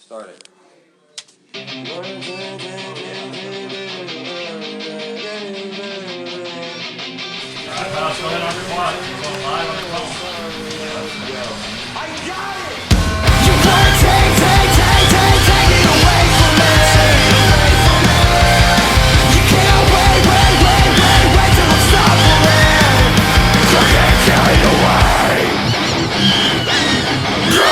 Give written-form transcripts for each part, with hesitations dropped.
Start it. Alright, Mouse, go ahead on your clock. We're going live on the phone. I got it! You wanna take it away from me. You can't wait till I'm suffering. You can't take it away. Go!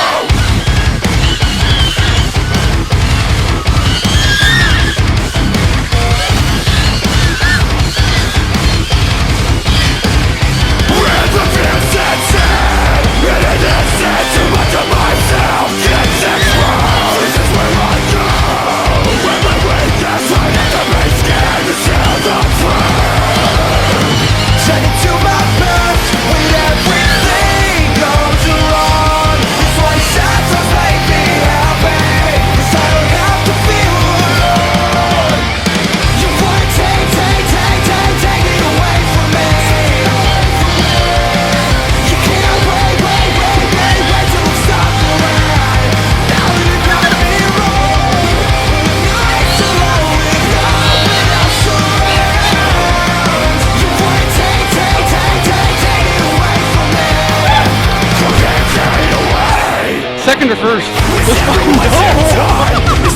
Second or first? It's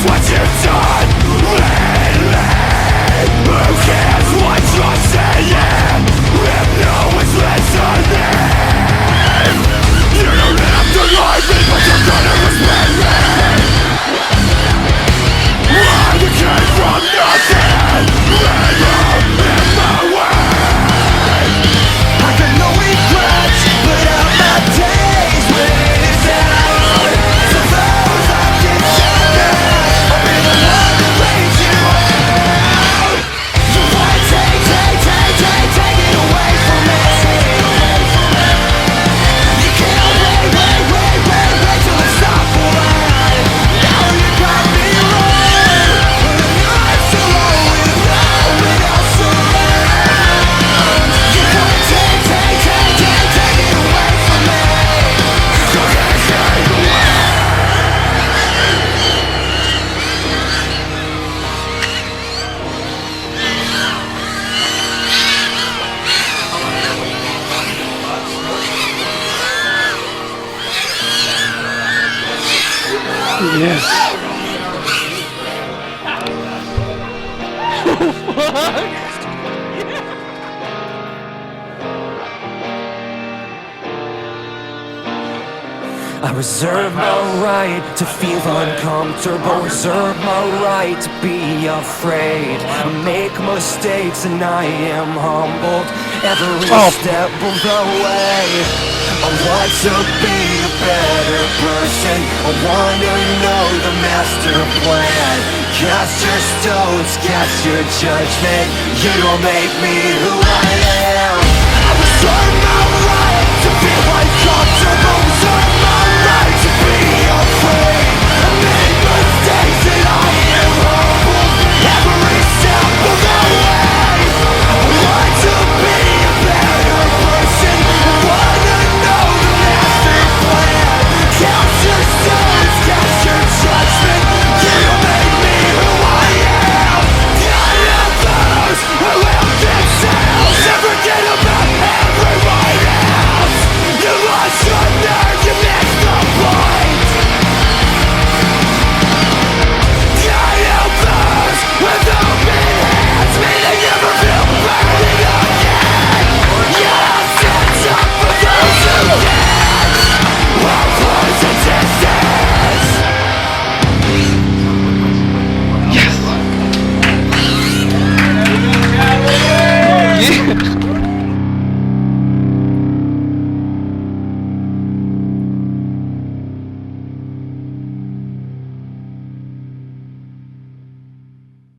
what you've done lately. Who cares what you're saying if no one's listening? You don't have to like me, but you're gonna respect me. I came from nothing, and I'm in my way. I got no regrets, but I'm not days when it's out. Yes. I reserve my right to feel uncomfortable. Reserve my right to be afraid. I make mistakes and I am humbled every step of the way. I want to be a better person. I want to know the master plan. Cast your stones, cast your judgment. You don't make me who I am.